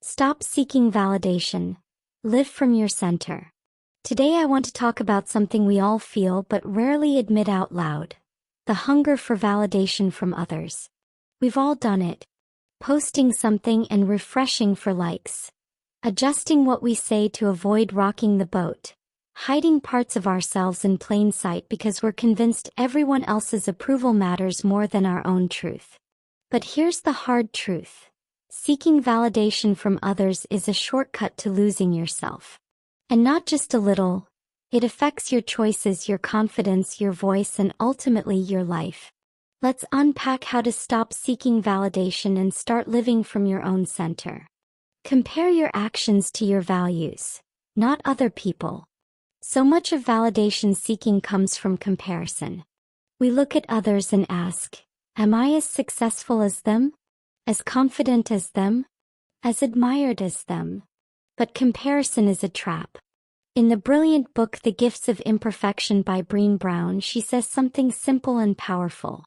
Stop seeking validation. Live from your center. Today I want to talk about something we all feel but rarely admit out loud. The hunger for validation from others. We've all done it. Posting something and refreshing for likes. Adjusting what we say to avoid rocking the boat. Hiding parts of ourselves in plain sight because we're convinced everyone else's approval matters more than our own truth. But here's the hard truth. Seeking validation from others is a shortcut to losing yourself. And not just a little. It affects your choices, your confidence, your voice, and ultimately your life. Let's unpack how to stop seeking validation and start living from your own center. Compare your actions to your values, not other people. So much of validation seeking comes from comparison. We look at others and ask, am I as successful as them? As confident as them? As admired as them? But comparison is a trap. In the brilliant book The Gifts of Imperfection by Brené Brown, she says something simple and powerful.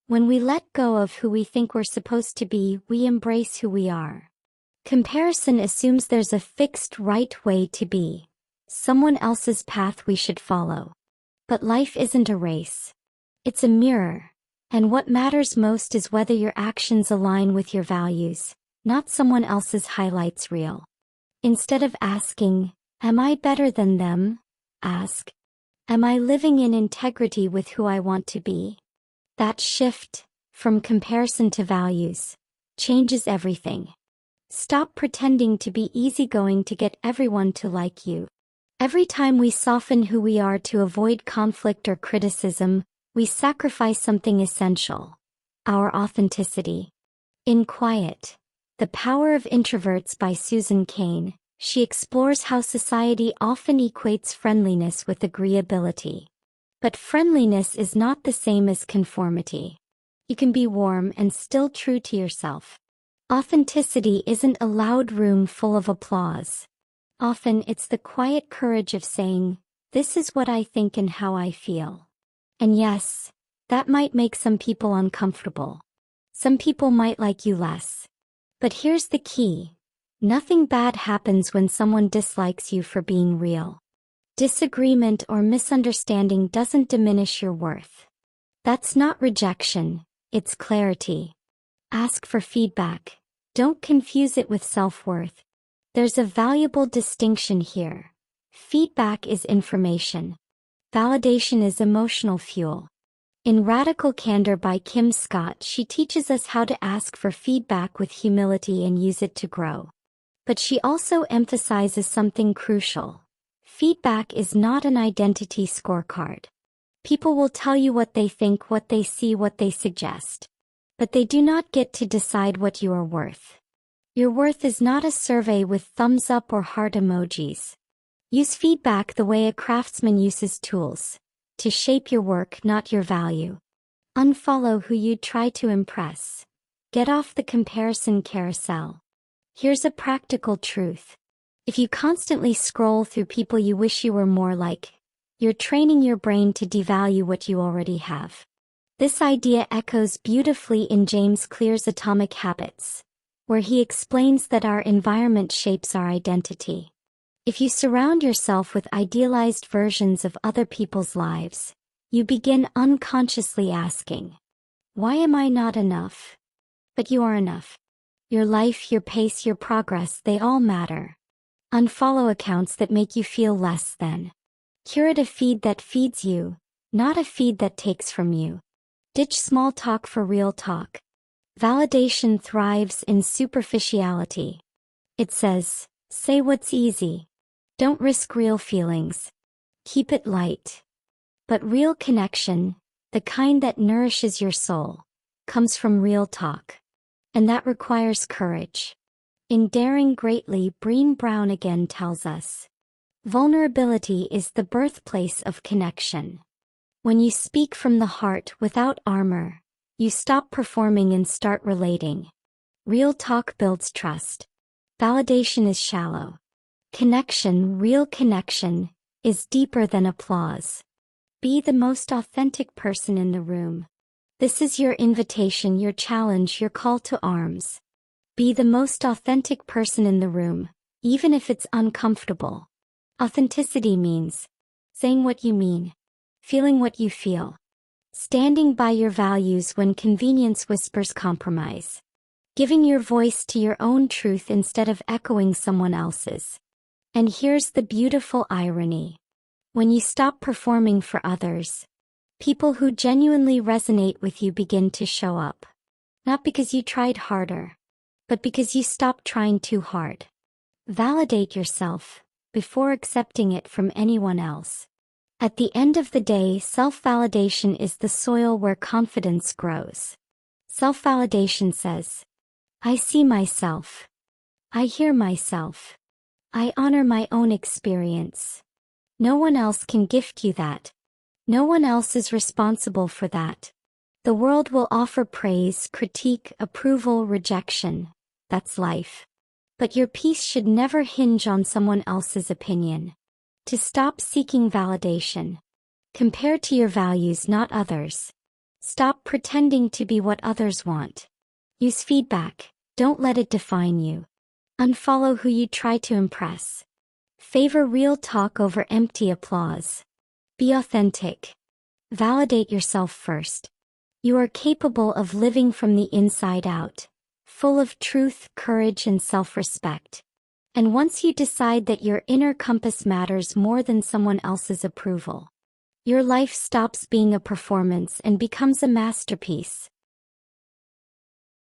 When we let go of who we think we're supposed to be, we embrace who we are. Comparison assumes there's a fixed right way to be, someone else's path we should follow. But life isn't a race. It's a mirror. And what matters most is whether your actions align with your values, not someone else's highlights reel. Instead of asking, am I better than them? Ask, am I living in integrity with who I want to be? That shift, from comparison to values, changes everything. Stop pretending to be easygoing to get everyone to like you. Every time we soften who we are to avoid conflict or criticism, we sacrifice something essential. Our authenticity. In Quiet, The Power of Introverts by Susan Cain, she explores how society often equates friendliness with agreeability. But friendliness is not the same as conformity. You can be warm and still true to yourself. Authenticity isn't a loud room full of applause. Often it's the quiet courage of saying, this is what I think and how I feel. And yes, that might make some people uncomfortable. Some people might like you less. But here's the key. Nothing bad happens when someone dislikes you for being real. Disagreement or misunderstanding doesn't diminish your worth. That's not rejection, it's clarity. Ask for feedback. Don't confuse it with self-worth. There's a valuable distinction here. Feedback is information. Validation is emotional fuel. In Radical Candor by Kim Scott, she teaches us how to ask for feedback with humility and use it to grow. But she also emphasizes something crucial. Feedback is not an identity scorecard. People will tell you what they think, what they see, what they suggest. But they do not get to decide what you are worth. Your worth is not a survey with thumbs up or heart emojis. Use feedback the way a craftsman uses tools. To shape your work, not your value. Unfollow who you'd try to impress. Get off the comparison carousel. Here's a practical truth. If you constantly scroll through people you wish you were more like, you're training your brain to devalue what you already have. This idea echoes beautifully in James Clear's Atomic Habits, where he explains that our environment shapes our identity. If you surround yourself with idealized versions of other people's lives, you begin unconsciously asking, why am I not enough? But you are enough. Your life, your pace, your progress, they all matter. Unfollow accounts that make you feel less than. Curate a feed that feeds you, not a feed that takes from you. Ditch small talk for real talk. Validation thrives in superficiality. It says, say what's easy. Don't risk real feelings. Keep it light. But real connection, the kind that nourishes your soul, comes from real talk. And that requires courage. In Daring Greatly, Brené Brown again tells us, vulnerability is the birthplace of connection. When you speak from the heart without armor, you stop performing and start relating. Real talk builds trust. Validation is shallow. Connection, real connection, is deeper than applause. Be the most authentic person in the room. This is your invitation, your challenge, your call to arms. Be the most authentic person in the room, even if it's uncomfortable. Authenticity means saying what you mean, feeling what you feel, standing by your values when convenience whispers compromise, giving your voice to your own truth instead of echoing someone else's. And here's the beautiful irony. When you stop performing for others, people who genuinely resonate with you begin to show up. Not because you tried harder, but because you stopped trying too hard. Validate yourself before accepting it from anyone else. At the end of the day, self-validation is the soil where confidence grows. Self-validation says, I see myself. I hear myself. I honor my own experience. No one else can gift you that. No one else is responsible for that. The world will offer praise, critique, approval, rejection. That's life. But your peace should never hinge on someone else's opinion. To stop seeking validation. Compare to your values, not others. Stop pretending to be what others want. Use feedback. Don't let it define you. Unfollow who you try to impress. Favor real talk over empty applause. Be authentic. Validate yourself first. You are capable of living from the inside out, full of truth, courage, and self-respect. And once you decide that your inner compass matters more than someone else's approval, your life stops being a performance and becomes a masterpiece.